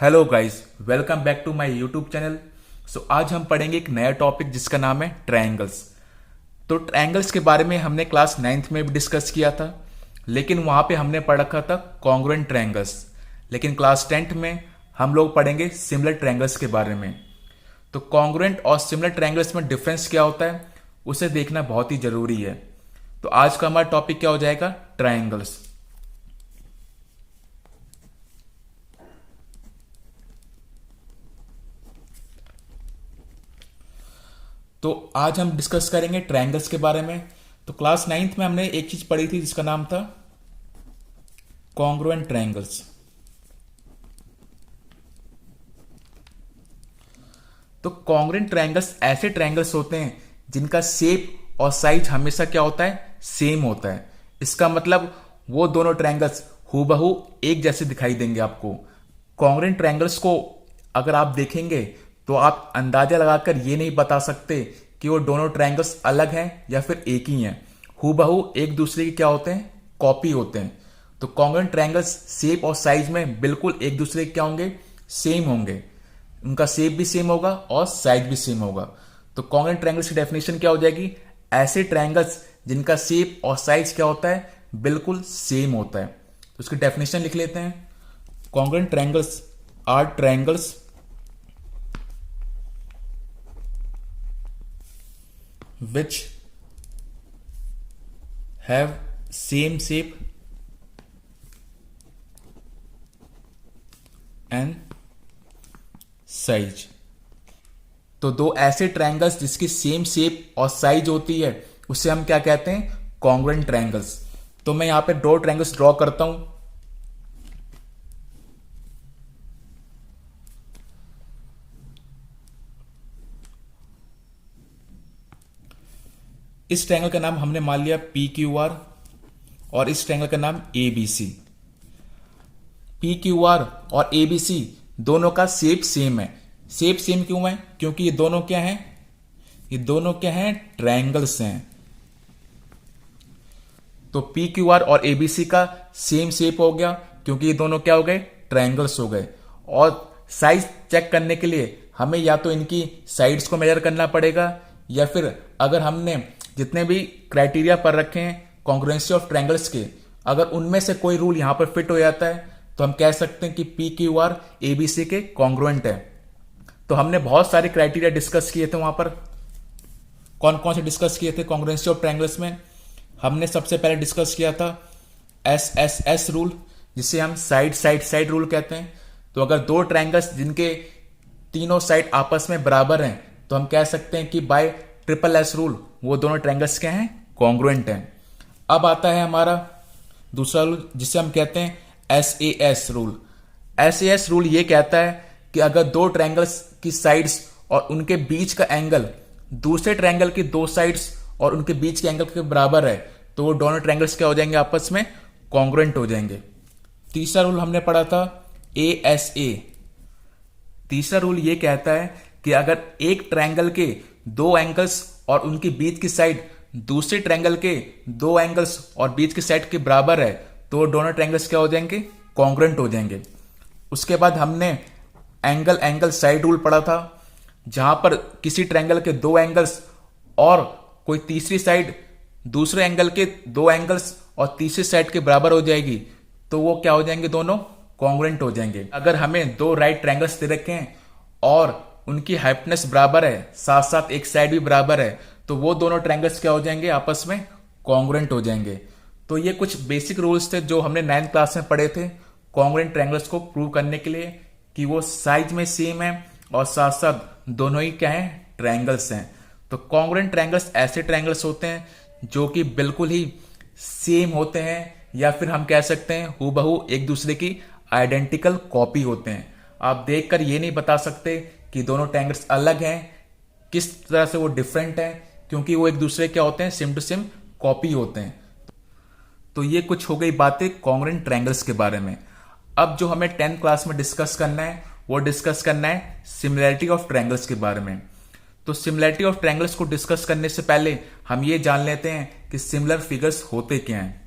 Hello guys, welcome back to my YouTube channel. आज हम पढ़ेंगे एक नया टॉपिक जिसका नाम है ट्रायंगल्स। तो ट्रायंगल्स के बारे में हमने क्लास 9th में भी डिस्कस किया था, लेकिन वहां पे हमने पढ़ रखा था कॉन्ग्रुएंट ट्रायंगल्स। लेकिन क्लास 10th में हम लोग पढ़ेंगे सिमिलर ट्रायंगल्स के बारे में। तो कॉन्ग्रुएंट और सिमिलर ट्रायंगल्स में डिफरेंस क्या होता है उसे देखना बहुत ही जरूरी है। तो आज का हमारा टॉपिक क्या हो जाएगा? ट्रायंगल्स। तो आज हम डिस्कस करेंगे ट्रायंगल्स के बारे में। तो क्लास 9th में हमने एक चीज पढ़ी थी जिसका नाम था कॉन्ग्रुएंट ट्रायंगल्स। तो कॉन्ग्रुएंट ट्रायंगल्स ऐसे ट्रायंगल्स होते हैं जिनका शेप और साइज हमेशा क्या होता है? सेम होता है। इसका मतलब वो दोनों ट्रायंगल्स हूबहू एक जैसे दिखाई देंगे आपको। कॉन्ग्रुएंट ट्रायंगल्स को अगर आप देखेंगे तो आप अंदाजा लगाकर ये नहीं बता सकते कि वो दोनों ट्रायंगल्स अलग हैं या फिर एक ही हैं। हूबहू एक दूसरे के क्या होते हैं? कॉपी होते हैं। तो कॉन्ग्रुएंट ट्रायंगल्स शेप और साइज में बिल्कुल एक दूसरे के क्या होंगे? सेम होंगे। उनका शेप भी सेम होगा और साइज भी सेम होगा। तो कॉन्ग्रुएंट ट्रायंगल्स की डेफिनेशन क्या हो जाएगी? ऐसे ट्रायंगल्स जिनका शेप और साइज क्या होता है? बिल्कुल सेम होता है। तो उसकी डेफिनेशन लिख लेते हैं। Congruent triangles are triangles which have same shape and size। तो दो ऐसे ट्रायंगल्स जिसकी सेम शेप और साइज होती है उसे हम क्या कहते हैं? Congruent triangles. तो मैं यहां पे दो ट्रायंगल्स ड्रॉ करता हूं। इस ट्रायंगल का नाम हमने मान लिया पी क्यू आर और इस ट्रायंगल का नाम A B C. P Q R और ए बी सी दोनों का शेप सेम है। शेप सेम क्यों है? क्योंकि ये दोनों क्या हैं? ये दोनों क्या हैं? ट्रायंगल्स हैं। तो पी क्यू आर और ए बी सी का सेम शेप हो गया क्योंकि ये दोनों क्या हो गए? ट्रायंगल्स हो गए। और साइज चेक करने के लिए हमें या तो इनकी साइड्स को मेजर करना पड़ेगा या फिर अगर हमने जितने भी क्राइटेरिया पर रखे हैं कॉन्ग्रुएंसी ऑफ ट्रायंगल्स के, अगर उनमें से कोई रूल यहां पर फिट हो जाता है तो हम कह सकते हैं कि P Q R A B C के कॉन्ग्रुएंट है। तो हमने बहुत सारे क्राइटेरिया डिस्कस किए थे वहां पर। कौन कौन से डिस्कस किए थे कॉन्ग्रुएंसी ऑफ ट्रायंगल्स में? हमने सबसे पहले डिस्कस किया था एस एस एस रूल, जिसे हम साइड साइड साइड रूल कहते हैं। तो अगर दो ट्रायंगल्स जिनके तीनों साइड आपस में बराबर हैं तो हम कह सकते हैं कि बाय ट्रिपल एस रूल वो दोनों ट्रायंगल्स क्या हैं? कॉन्ग्रुएंट हैं। अब आता है हमारा दूसरा रूल जिसे हम कहते हैं S A S rule. S A S rule ये कहता है कि अगर दो ट्रायंगल्स की साइड्स और उनके बीच का एंगल दूसरे ट्रायंगल की दो साइड्स और उनके बीच के एंगल के बराबर है तो वो दोनों ट्रायंगल्स क्या हो जाएंगे? आपस में कॉन्ग्रुएंट हो जाएंगे। तीसरा रूल हमने पढ़ा था ए एस ए। तीसरा रूल ये कहता है कि अगर एक ट्रायंगल के दो एंगल्स और उनके बीच की साइड दूसरे ट्रायंगल के दो एंगल्स और बीच की साइड के बराबर है तो वो दोनों ट्रायंगल्स क्या हो जाएंगे? कॉन्ग्रुएंट हो जाएंगे। उसके बाद हमने एंगल एंगल साइड रूल पढ़ा था, जहां पर किसी ट्रायंगल के दो एंगल्स और कोई तीसरी साइड दूसरे एंगल के दो एंगल्स और तीसरी साइड के बराबर हो जाएगी तो वो क्या हो जाएंगे? दोनों कॉन्ग्रुएंट हो जाएंगे। अगर हमें दो राइट ट्रायंगल्स दे रखे हैं और उनकी हाइपोटेनस बराबर है, साथ साथ एक साइड भी बराबर है, तो वो दोनों ट्रायंगल्स क्या हो जाएंगे? आपस में कॉन्ग्रुएंट हो जाएंगे। तो ये कुछ बेसिक रूल्स थे जो हमने 9th क्लास में पढ़े थे कॉन्ग्रुएंट ट्रायंगल्स को प्रूव करने के लिए कि वो साइज में सेम है और साथ साथ दोनों ही क्या है? ट्रायंगल्स हैं। तो कॉन्ग्रुएंट ट्रायंगल्स ऐसे ट्रायंगल्स होते हैं जो कि बिल्कुल ही सेम होते हैं या फिर हम कह सकते हैं हूबहू एक दूसरे की आइडेंटिकल कॉपी होते हैं। आप देखकर ये नहीं बता सकते कि दोनों ट्रायंगल्स अलग हैं, किस तरह से वो डिफरेंट है, क्योंकि वो एक दूसरे क्या होते हैं? सेम टू सेम कॉपी होते हैं। तो ये कुछ हो गई बातें कॉन्ग्रुएंट ट्रायंगल्स के बारे में। अब जो हमें 10th क्लास में डिस्कस करना है वो डिस्कस करना है सिमिलैरिटी ऑफ ट्रायंगल्स के बारे में। तो सिमिलैरिटी ऑफ ट्रायंगल्स को डिस्कस करने से पहले हम ये जान लेते हैं कि सिमिलर फिगर्स होते क्या हैं।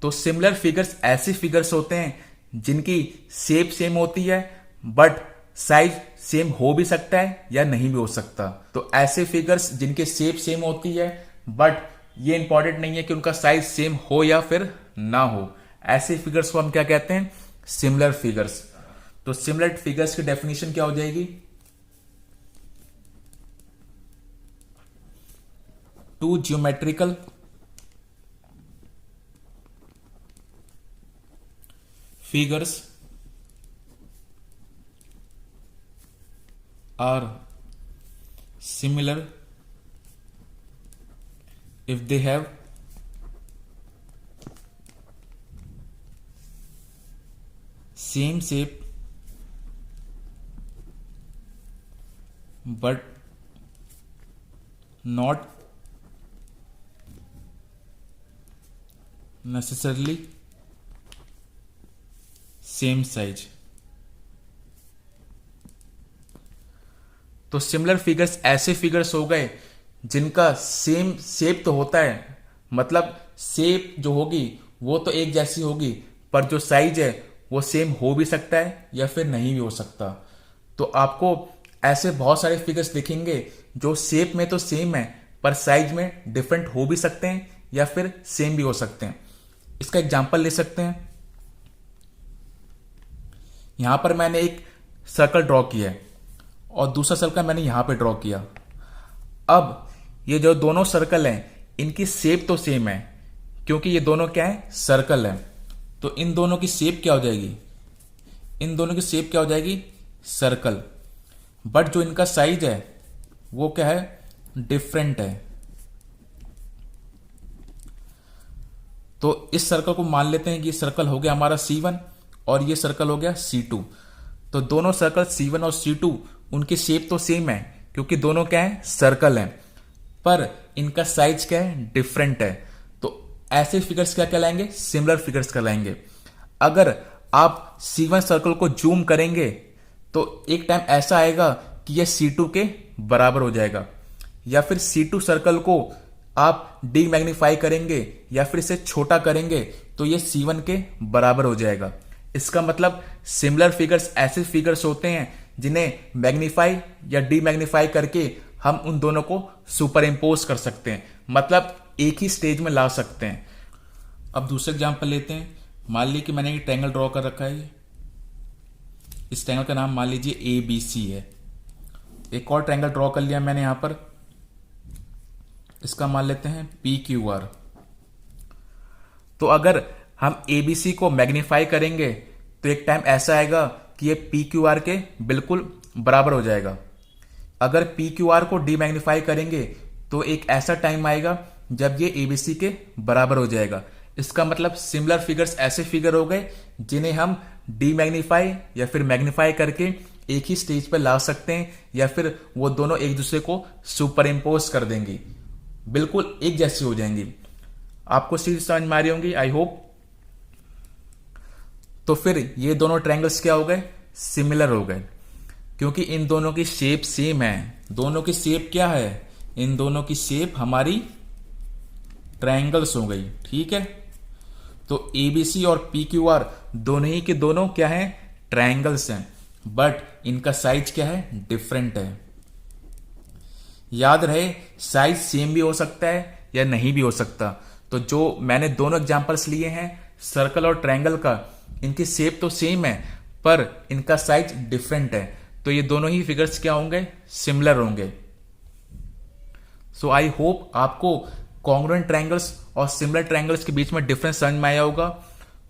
तो सिमिलर फिगर्स ऐसे फिगर्स होते हैं जिनकी शेप सेम होती है बट साइज सेम हो भी सकता है या नहीं भी हो सकता। तो ऐसे फिगर्स जिनके शेप सेम होती है बट ये इंपॉर्टेंट नहीं है कि उनका साइज सेम हो या फिर ना हो, ऐसे फिगर्स को हम क्या कहते हैं? Similar figures. तो सिमिलर फिगर्स की डेफिनेशन क्या हो जाएगी? Two geometrical figures are similar if they have same shape but not necessarily same size. तो सिमिलर फिगर्स ऐसे फिगर्स हो गए जिनका सेम शेप तो होता है, मतलब शेप जो होगी वो तो एक जैसी होगी पर जो साइज है वो सेम हो भी सकता है या फिर नहीं भी हो सकता। तो आपको ऐसे बहुत सारे फिगर्स दिखेंगे जो शेप में तो सेम है पर साइज में डिफरेंट हो भी सकते हैं या फिर सेम भी हो सकते हैं। इसका एग्जांपल ले सकते हैं। यहां पर मैंने एक सर्कल ड्रॉ किया है और दूसरा सर्कल मैंने यहां पे ड्रॉ किया। अब ये जो दोनों सर्कल हैं इनकी शेप तो सेम है क्योंकि ये दोनों क्या है? सर्कल है। तो इन दोनों की शेप क्या हो जाएगी? इन दोनों की शेप क्या हो जाएगी? सर्कल। बट जो इनका साइज है वो क्या है? डिफरेंट है। तो इस सर्कल को मान लेते हैं कि ये सर्कल हो गया हमारा C1 और ये सर्कल हो गया C2। तो दोनों सर्कल C1 और C2 उनकी शेप तो सेम है क्योंकि दोनों क्या है? सर्कल हैं, पर इनका साइज क्या है? डिफरेंट है। तो ऐसे फिगर्स क्या कहलाएंगे? सिमिलर फिगर्स कहलाएंगे। अगर आप C1 सर्कल को जूम करेंगे तो एक टाइम ऐसा आएगा कि यह C2 के बराबर हो जाएगा, या फिर C2 सर्कल को आप डी मैग्नीफाई करेंगे या फिर इसे छोटा करेंगे तो यह C1 के बराबर हो जाएगा। इसका मतलब सिमिलर फिगर्स ऐसे फिगर्स होते हैं जिन्हें मैग्नीफाई या डी मैग्नीफाई करके हम उन दोनों को सुपर इम्पोज कर सकते हैं, मतलब एक ही स्टेज में ला सकते हैं। अब दूसरा एग्जांपल लेते हैं। मान लीजिए कि मैंने एक ट्रायंगल ड्रॉ कर रखा है। इस ट्रायंगल का नाम मान लीजिए ABC है। एक और ट्रायंगल ड्रॉ कर लिया मैंने यहां पर, इसका मान लेते हैं PQR। तो अगर हम ABC को मैग्नीफाई करेंगे तो एक टाइम ऐसा आएगा कि ये PQR के बिल्कुल बराबर हो जाएगा। अगर PQR को डी मैग्नीफाई करेंगे तो एक ऐसा टाइम आएगा जब ये ABC के बराबर हो जाएगा। इसका मतलब सिमिलर फिगर्स ऐसे फिगर हो गए जिन्हें हम डी मैग्नीफाई या फिर मैग्नीफाई करके एक ही स्टेज पर ला सकते हैं, या फिर वो दोनों एक दूसरे को सुपर इम्पोज कर देंगी, बिल्कुल एक जैसी हो जाएंगी। आपको चीज समझ में आ रही होंगी, आई होप। तो फिर ये दोनों ट्रायंगल्स क्या हो गए? सिमिलर हो गए क्योंकि इन दोनों की शेप सेम है। दोनों की शेप क्या है? इन दोनों की शेप हमारी ट्रायंगल्स हो गई, ठीक है। तो ABC और PQR दोनों ही के दोनों क्या हैं? ट्रायंगल्स हैं, बट इनका साइज क्या है? डिफरेंट है। याद रहे साइज सेम भी हो सकता है या नहीं भी हो सकता। तो जो मैंने दोनों एग्जांपल्स लिए हैं सर्कल और ट्रायंगल का, इनकी शेप तो सेम है पर इनका साइज डिफरेंट है। तो ये दोनों ही फिगर्स क्या होंगे? सिमिलर होंगे। सो आई होप आपको कॉन्ग्रुएंट ट्रायंगल्स और सिमिलर ट्रायंगल्स के बीच में डिफरेंस समझ में आया होगा।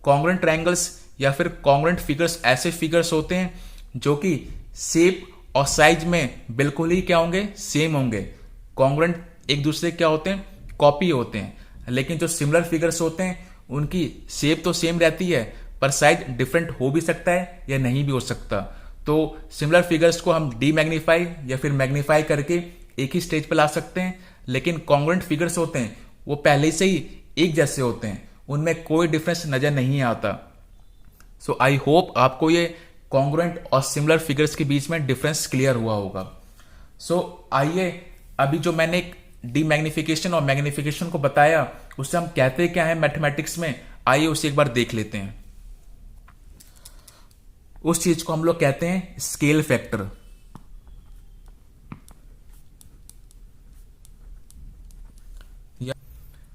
कॉन्ग्रुएंट ट्रायंगल्स या फिर कॉन्ग्रुएंट फिगर्स ऐसे फिगर्स होते हैं जो कि शेप और साइज में बिल्कुल ही क्या होंगे? सेम होंगे। कॉन्ग्रुएंट एक दूसरे क्या होते हैं? कॉपी होते हैं। लेकिन जो सिमिलर फिगर्स होते हैं उनकी शेप तो सेम रहती है पर साइज डिफरेंट हो भी सकता है या नहीं भी हो सकता। तो सिमिलर फिगर्स को हम डी मैग्नीफाई या फिर मैग्नीफाई करके एक ही स्टेज पर ला सकते हैं, लेकिन कॉन्ग्रुएंट फिगर्स होते हैं वो पहले से ही एक जैसे होते हैं, उनमें कोई डिफरेंस नजर नहीं आता। सो आई होप आपको ये कॉन्ग्रुएंट और सिमिलर फिगर्स के बीच में डिफरेंस क्लियर हुआ होगा। सो आइए अभी जो मैंने डी मैग्निफिकेशन और मैग्निफिकेशन को बताया उससे हम कहते क्या है मैथमेटिक्स में, आइए उसे एक बार देख लेते हैं। उस चीज को हम लोग कहते हैं स्केल फैक्टर,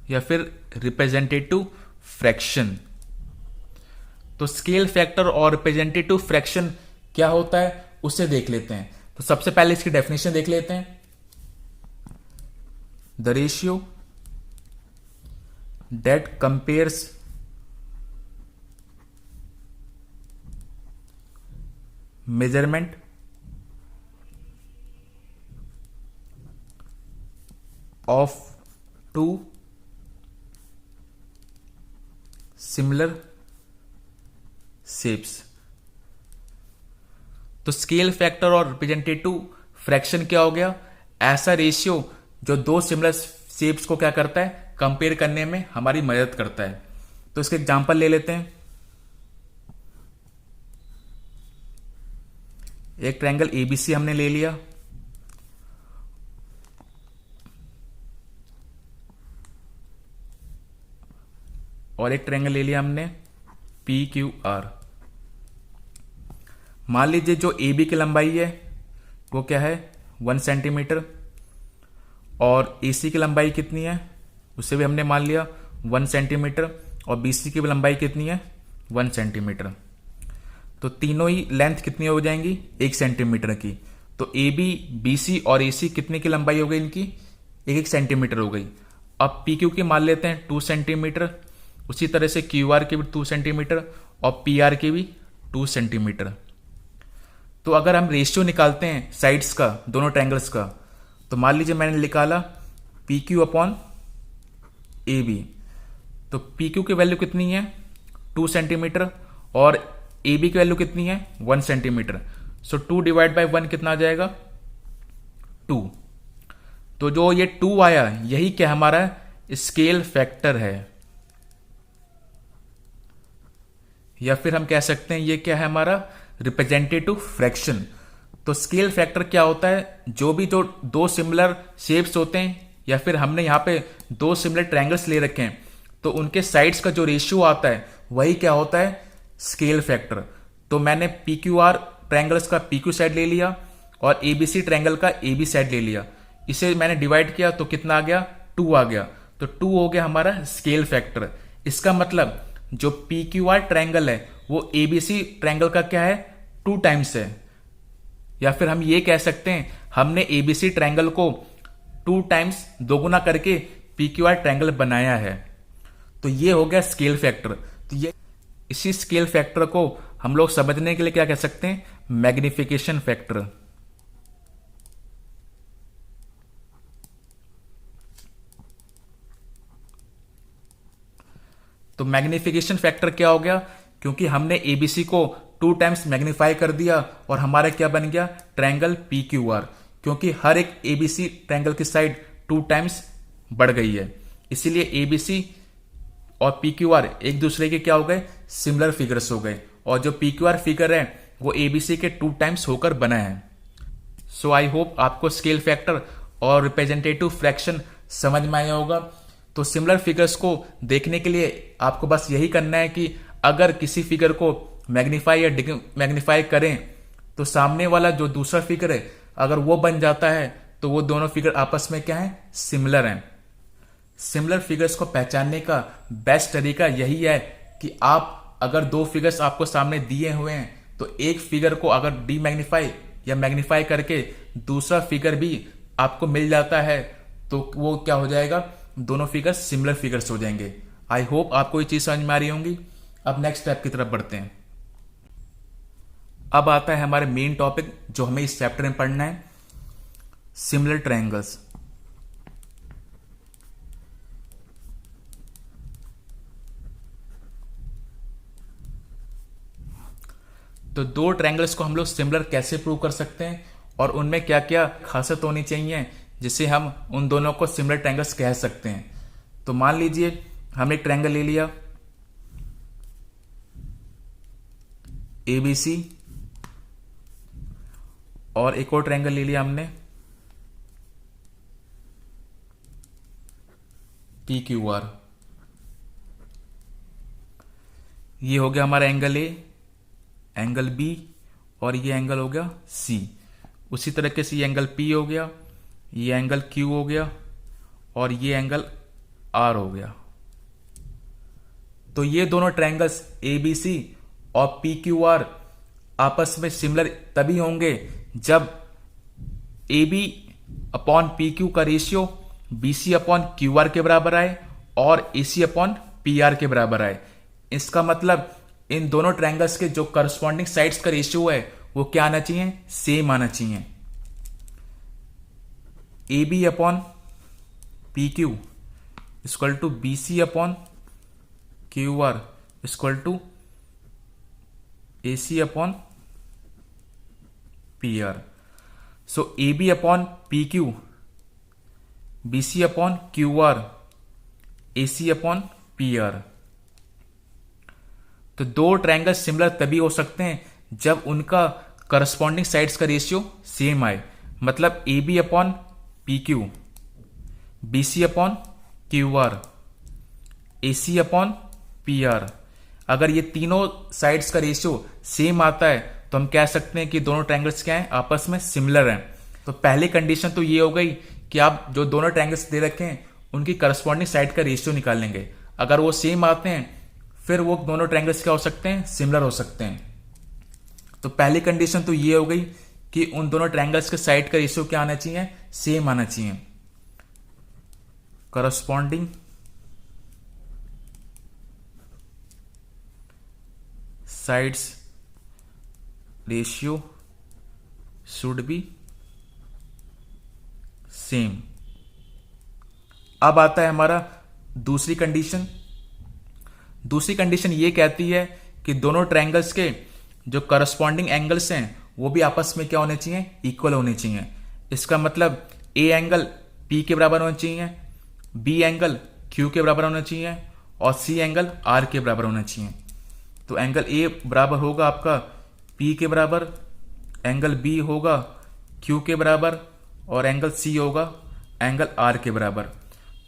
या फिर रिप्रेजेंटेटिव फ्रैक्शन। तो स्केल फैक्टर और रिप्रेजेंटेटिव फ्रैक्शन क्या होता है उसे देख लेते हैं। तो सबसे पहले इसकी डेफिनेशन देख लेते हैं। The ratio that compares measurement of two similar shapes. तो स्केल फैक्टर और रिप्रेजेंटेटिव फ्रैक्शन क्या हो गया? ऐसा रेशियो जो दो सिमिलर शेप्स को क्या करता है, कंपेयर करने में हमारी मदद करता है। तो इसके एग्जांपल ले लेते हैं। एक ट्रायंगल एबीसी हमने ले लिया, और एक ट्रायंगल ले लिया हमने पी क्यू आर। मान लीजिए जो ए बी की लंबाई है वो क्या है, 1 सेंटीमीटर, और ए सी की लंबाई कितनी है उसे भी हमने मान लिया 1 सेंटीमीटर, और बी सी की लंबाई कितनी है 1 सेंटीमीटर। तो तीनों ही लेंथ कितनी हो जाएंगी, 1 सेंटीमीटर की। तो ए बी, बी सी और ए सी कितने की लंबाई हो गई इनकी, 1 सेंटीमीटर हो गई। अब पी क्यू की मान लेते हैं 2 सेंटीमीटर, उसी तरह से क्यू आर की भी 2 सेंटीमीटर, और पी आर की भी 2 सेंटीमीटर। तो अगर हम रेशियो निकालते हैं साइड्स का, दोनों ट्रायंगल्स का, तो मान लीजिए मैंने निकाला P Q upon A B. तो पी क्यू की वैल्यू कितनी है 2 सेंटीमीटर, और ए बी की वैल्यू कितनी है 1 सेंटीमीटर। सो 2 डिवाइड बाई 1 कितना आ जाएगा 2। तो जो ये 2 आया यही क्या हमारा स्केल फैक्टर है, या फिर हम कह सकते हैं ये क्या है हमारा रिप्रेजेंटेटिव फ्रैक्शन। तो स्केल फैक्टर क्या होता है, जो दो सिमिलर शेप्स होते हैं, या फिर हमने यहां पे दो सिमिलर ट्रायंगल्स ले रखे हैं, तो उनके साइड्स का जो रेशियो आता है वही क्या होता है स्केल फैक्टर। तो मैंने पी क्यू आर ट्रायंगल्स का पी क्यू साइड ले लिया, और एबीसी ट्रायंगल का ए बी साइड ले लिया, इसे मैंने डिवाइड किया तो कितना आ गया 2 आ गया। तो 2 हो गया हमारा स्केल फैक्टर। इसका मतलब जो पी क्यू आर ट्रायंगल है वो एबीसी ट्रायंगल का क्या है 2 टाइम्स है, या फिर हम ये कह सकते हैं हमने एबीसी ट्रायंगल को 2 टाइम्स दोगुना करके पी क्यू आर ट्रायंगल बनाया है। तो ये हो गया स्केल फैक्टर। तो ये इसी स्केल फैक्टर को हम लोग समझने के लिए क्या कह सकते हैं, मैग्निफिकेशन फैक्टर। तो मैग्निफिकेशन फैक्टर क्या हो गया, क्योंकि हमने एबीसी को 2 टाइम्स मैग्नीफाई कर दिया और हमारा क्या बन गया ट्रायंगल पी क्यू आर, क्योंकि हर एक एबीसी ट्रायंगल की साइड 2 टाइम्स बढ़ गई है। इसीलिए एबीसी और पी क्यू आर एक दूसरे के क्या हो गए सिमिलर फिगर्स हो गए, और जो पी क्यू आर फिगर है वो एबीसी के 2 टाइम्स होकर बना है। सो आई होप आपको स्केल फैक्टर और रिप्रेजेंटेटिव फ्रैक्शन समझ में आया होगा। तो सिमिलर फिगर्स को देखने के लिए आपको बस यही करना है कि अगर किसी फिगर को मैग्नीफाई या मैग्नीफाई करें तो सामने वाला जो दूसरा फिगर है अगर वो बन जाता है तो वो दोनों फिगर आपस में क्या है सिमिलर हैं। सिमिलर फिगर्स को पहचानने का बेस्ट तरीका यही है कि आप अगर दो फिगर्स आपको सामने दिए हुए हैं तो एक फिगर को अगर डी मैग्नीफाई या मैग्नीफाई करके दूसरा फिगर भी आपको मिल जाता है तो वो क्या हो जाएगा, दोनों फिगर्स सिमिलर फिगर्स हो जाएंगे। आई होप आपको ये चीज समझ में आ रही होंगी। अब नेक्स्ट स्टेप की तरफ बढ़ते हैं। अब आता है हमारे मेन टॉपिक जो हमें इस चैप्टर में पढ़ना है, सिमिलर ट्रायंगल्स। तो दो ट्रायंगल्स को हम लोग सिमिलर कैसे प्रूव कर सकते हैं और उनमें क्या क्या खासियत होनी चाहिए जिससे हम उन दोनों को सिमिलर ट्रायंगल्स कह सकते हैं। तो मान लीजिए हमने एक ट्रायंगल ले लिया एबीसी, और एक और ट्रायंगल ले लिया हमने पी क्यू आर। ये हो गया हमारा एंगल ए, एंगल बी, और ये एंगल हो गया सी। उसी तरीके से ये एंगल पी हो गया, ये एंगल क्यू हो गया, और ये एंगल आर हो गया। तो ये दोनों ट्रायंगल्स ए बी सी और पी क्यू आर आपस में सिमिलर तभी होंगे जब A B upon P Q का ratio B C upon Q R के बराबर आए और A C upon P R के बराबर आए। इसका मतलब इन दोनों ट्रायंगल्स के जो करस्पॉन्डिंग साइड्स का रेशियो है वो क्या आना चाहिए, सेम आना चाहिए। A B upon P Q equal to B C upon Q R equal to A C upon P R. So A B upon P Q, B C upon Q R, A C upon P R. तो दो triangle similar तभी हो सकते हैं जब उनका corresponding sides का ratio same आए। मतलब A B upon P Q, B C upon Q R, A C upon P R. अगर ये तीनों साइड्स का रेशियो सेम आता है तो हम कह सकते हैं कि दोनों ट्रायंगल्स क्या हैं, आपस में सिमिलर हैं। तो पहली कंडीशन तो ये हो गई कि आप जो दोनों ट्रायंगल्स दे रखे हैं उनकी करस्पॉन्डिंग साइड का रेशियो निकाल लेंगे। अगर वो सेम आते हैं फिर वो दोनों ट्रायंगल्स क्या हो सकते हैं, सिमिलर हो सकते हैं। तो पहली कंडीशन तो ये हो गई कि उन दोनों ट्रायंगल्स के साइड का रेशियो क्या आना चाहिए, सेम आना चाहिए। Corresponding sides ratio should be same. अब आता है हमारा दूसरी कंडीशन। दूसरी कंडीशन ये कहती है कि दोनों ट्रायंगल्स के जो करस्पॉन्डिंग एंगल्स हैं वो भी आपस में क्या होने चाहिए, इक्वल होने चाहिए। इसका मतलब ए एंगल पी के बराबर होना चाहिए, बी एंगल क्यू के बराबर होना चाहिए और सी एंगल आर के बराबर होना चाहिए। तो एंगल ए बराबर होगा आपका पी के बराबर, एंगल बी होगा क्यू के बराबर और एंगल सी होगा एंगल आर के बराबर।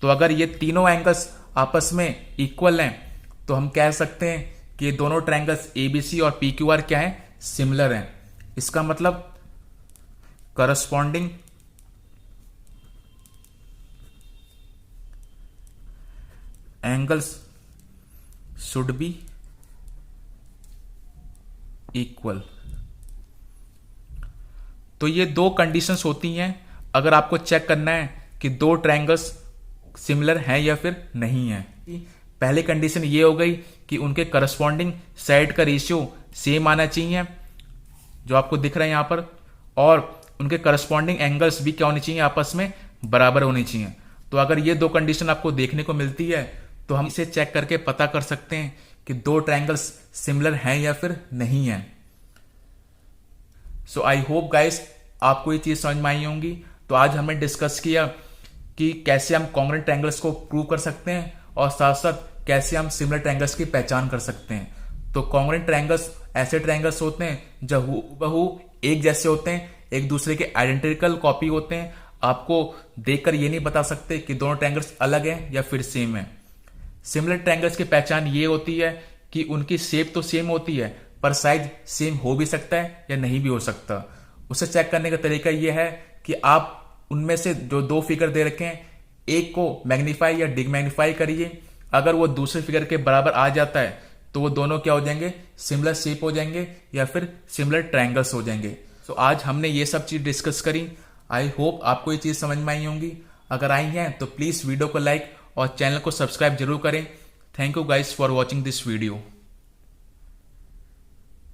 तो अगर ये तीनों एंगल्स आपस में इक्वल हैं तो हम कह सकते हैं कि ये दोनों ट्रायंगल्स ए बी सी और पी क्यू आर क्या है, सिमिलर हैं। इसका मतलब corresponding angles should be equal. तो ये दो कंडीशंस होती हैं अगर आपको चेक करना है कि दो ट्रायंगल्स सिमिलर हैं या फिर नहीं है। पहली कंडीशन ये हो गई कि उनके करस्पॉन्डिंग साइड का रेशियो सेम आना चाहिए जो आपको दिख रहा है यहां पर, और उनके करस्पॉन्डिंग एंगल्स भी क्या होने चाहिए, आपस में बराबर होने चाहिए। तो अगर ये दो कंडीशन आपको देखने को मिलती है तो हम इसे चेक करके पता कर सकते हैं कि दो ट्रायंगल्स सिमिलर हैं या फिर नहीं है। सो आई होप गाइस आपको ये चीज समझ में आई होंगी। तो आज हमने डिस्कस किया कि कैसे हम कॉन्ग्रुएंट ट्रायंगल्स को प्रूव कर सकते हैं और साथ साथ कैसे हम सिमिलर ट्रायंगल्स की पहचान कर सकते हैं। तो कॉन्ग्रुएंट ट्रायंगल्स ऐसे ट्रायंगल्स होते हैं जो हूबहू एक जैसे होते हैं, एक दूसरे के आइडेंटिकल कॉपी होते हैं। आपको देखकर ये नहीं बता सकते कि दोनों ट्रायंगल्स अलग हैं या फिर सेम है। सिमिलर ट्रायंगल्स की पहचान ये होती है कि उनकी शेप तो सेम होती है पर साइज सेम हो भी सकता है या नहीं भी हो सकता। उसे चेक करने का तरीका यह है कि आप उनमें से जो दो फिगर दे रखे हैं एक को मैग्नीफाई या डिगमैग्नीफाई करिए। अगर वो दूसरे फिगर के बराबर आ जाता है तो वो दोनों क्या हो जाएंगे, सिमिलर शेप हो जाएंगे या फिर सिमिलर ट्रायंगल्स हो जाएंगे। तो आज हमने ये सब चीज डिस्कस करी। आई होप आपको ये चीज समझ में आई होंगी। अगर आई हैं तो प्लीज वीडियो को लाइक और चैनल को सब्सक्राइब जरूर करें। Thank you guys for watching this video.